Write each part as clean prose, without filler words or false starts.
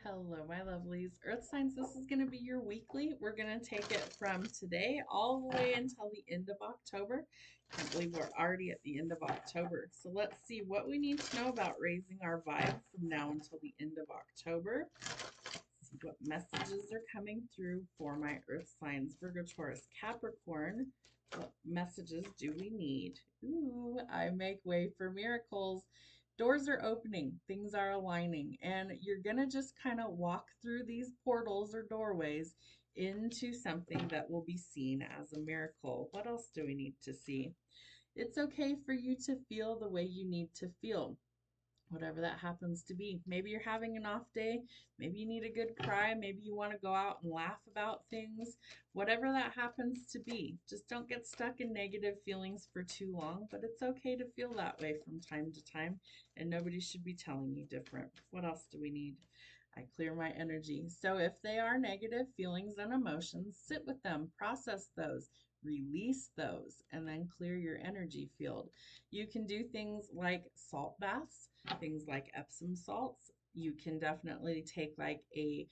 Hello, my lovelies. Earth signs, this is going to be your weekly. We're going to take it from today all the way until the end of October. Can't believe we're already at the end of October. So let's see what we need to know about raising our vibe from now until the end of October. See what messages are coming through for my Earth signs. Virgo, Taurus, Capricorn. What messages do we need? Ooh, I make way for miracles. Doors are opening, things are aligning, and you're going to just kind of walk through these portals or doorways into something that will be seen as a miracle. What else do we need to see? It's okay for you to feel the way you need to feel, whatever that happens to be. Maybe you're having an off day. Maybe you need a good cry. Maybe you want to go out and laugh about things. Whatever that happens to be, just don't get stuck in negative feelings for too long. But it's okay to feel that way from time to time, and nobody should be telling you different. What else do we need? I clear my energy. So if they are negative feelings and emotions, sit with them, process those, release those, and then clear your energy field. You can do things like salt baths, things like Epsom salts. You can definitely take like a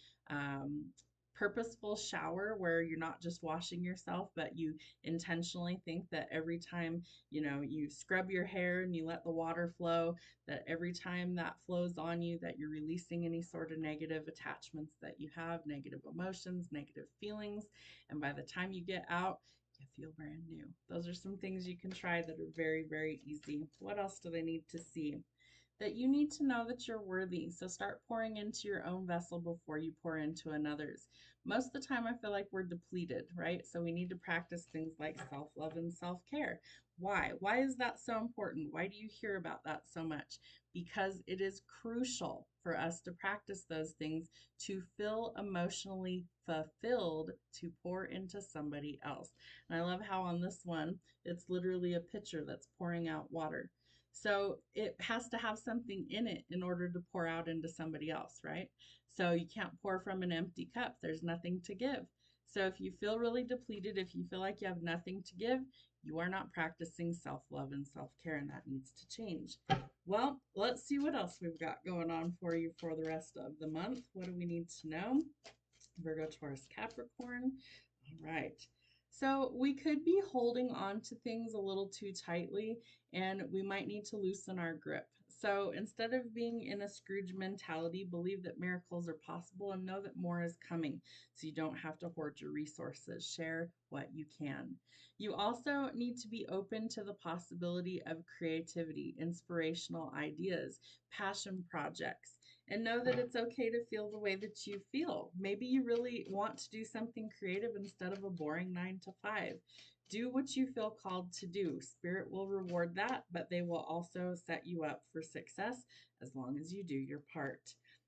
purposeful shower where you're not just washing yourself, but you intentionally think that every time you scrub your hair and you let the water flow, that every time that flows on you, that you're releasing any sort of negative attachments that you have, negative emotions, negative feelings, and by the time you get out, you feel brand new. Those are some things you can try that are very, very easy. What else do they need to see? That you need to know that you're worthy. So start pouring into your own vessel before you pour into another's. Most of the time, I feel like we're depleted, right? So we need to practice things like self love and self care. Why? Why is that so important? Why do you hear about that so much? Because it is crucial for us to practice those things to feel emotionally fulfilled to pour into somebody else. And I love how on this one, it's literally a pitcher that's pouring out water. So it has to have something in it in order to pour out into somebody else, right? So you can't pour from an empty cup. There's nothing to give. So if you feel really depleted, if you feel like you have nothing to give, you are not practicing self-love and self-care, and that needs to change. Well, let's see what else we've got going on for you for the rest of the month. What do we need to know? Virgo, Taurus, Capricorn. All right. So we could be holding on to things a little too tightly, and we might need to loosen our grip. So instead of being in a Scrooge mentality, believe that miracles are possible and know that more is coming. So you don't have to hoard your resources. Share what you can. You also need to be open to the possibility of creativity, inspirational ideas, passion projects, and know that it's okay to feel the way that you feel. Maybe you really want to do something creative instead of a boring 9 to 5. Do what you feel called to do. Spirit will reward that, but they will also set you up for success as long as you do your part.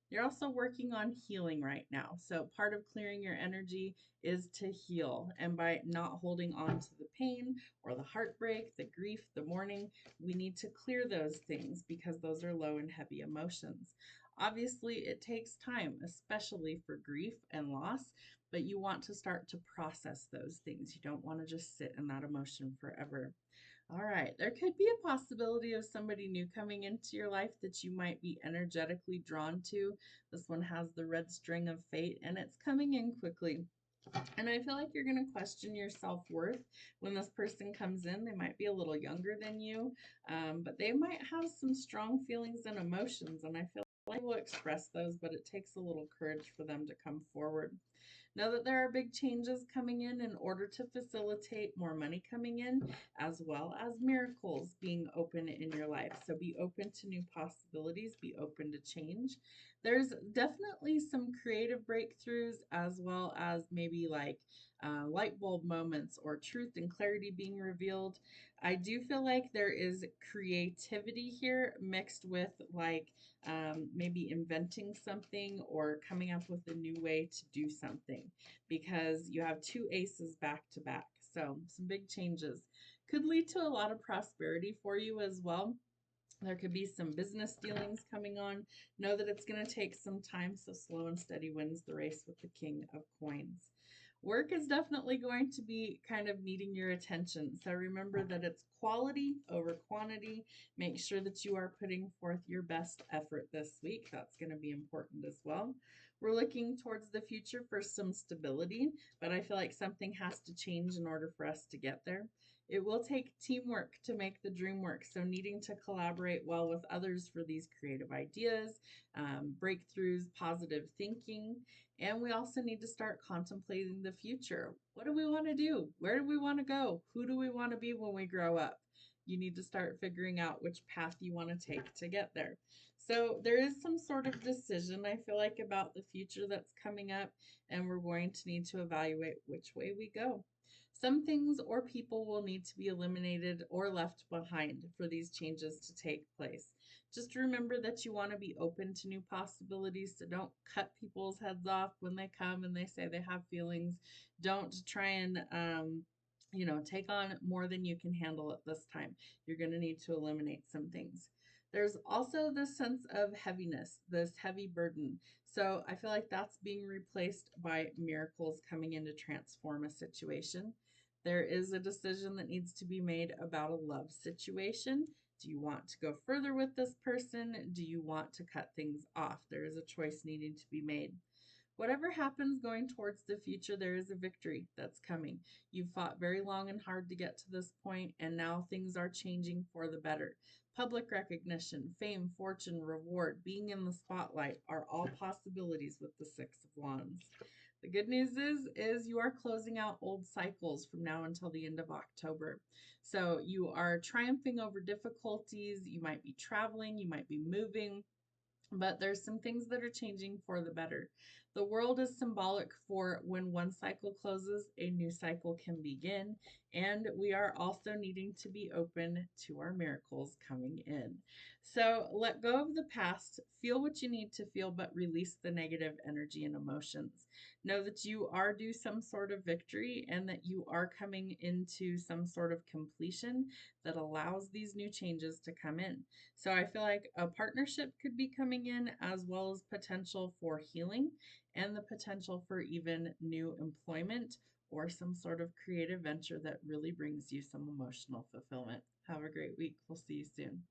You're also working on healing right now. So, part of clearing your energy is to heal. And by not holding on to the pain or the heartbreak, the grief, the mourning, we need to clear those things because those are low and heavy emotions. Obviously, it takes time, especially for grief and loss, but you want to start to process those things. You don't want to just sit in that emotion forever. All right, there could be a possibility of somebody new coming into your life that you might be energetically drawn to. This one has the red string of fate, and it's coming in quickly. And I feel like you're going to question your self-worth when this person comes in. They might be a little younger than you, but they might have some strong feelings and emotions. And I feel like we'll express those, but it takes a little courage for them to come forward. Know that there are big changes coming in order to facilitate more money coming in, as well as miracles being open in your life. So be open to new possibilities, be open to change. There's definitely some creative breakthroughs, as well as maybe like light bulb moments or truth and clarity being revealed. I do feel like there is creativity here mixed with like maybe inventing something or coming up with a new way to do something, because you have two aces back to back. So some big changes could lead to a lot of prosperity for you as well. There could be some business dealings coming on. Know that it's going to take some time, so slow and steady wins the race with the King of Coins. Work is definitely going to be kind of needing your attention. So remember that it's quality over quantity. Make sure that you are putting forth your best effort this week. That's going to be important as well. We're looking towards the future for some stability, but I feel like something has to change in order for us to get there. It will take teamwork to make the dream work. So, needing to collaborate well with others for these creative ideas, breakthroughs, positive thinking. And we also need to start contemplating the future. What do we want to do? Where do we want to go? Who do we want to be when we grow up? You need to start figuring out which path you want to take to get there. So, there is some sort of decision, I feel like, about the future that's coming up, and we're going to need to evaluate which way we go. Some things or people will need to be eliminated or left behind for these changes to take place. Just remember that you want to be open to new possibilities. So don't cut people's heads off when they come and they say they have feelings. Don't try and, take on more than you can handle at this time. You're going to need to eliminate some things. There's also this sense of heaviness, this heavy burden. So I feel like that's being replaced by miracles coming in to transform a situation. There is a decision that needs to be made about a love situation. Do you want to go further with this person? Do you want to cut things off? There is a choice needing to be made. Whatever happens going towards the future, there is a victory that's coming. You've fought very long and hard to get to this point, and now things are changing for the better. Public recognition, fame, fortune, reward, being in the spotlight are all possibilities with the Six of Wands. The good news is you are closing out old cycles from now until the end of October. So you are triumphing over difficulties. You might be traveling, you might be moving, but there's some things that are changing for the better. The world is symbolic for when one cycle closes, a new cycle can begin, and we are also needing to be open to our miracles coming in. So let go of the past, feel what you need to feel, but release the negative energy and emotions. Know that you are due some sort of victory and that you are coming into some sort of completion that allows these new changes to come in. So I feel like a partnership could be coming in, as well as potential for healing and the potential for even new employment or some sort of creative venture that really brings you some emotional fulfillment. Have a great week. We'll see you soon.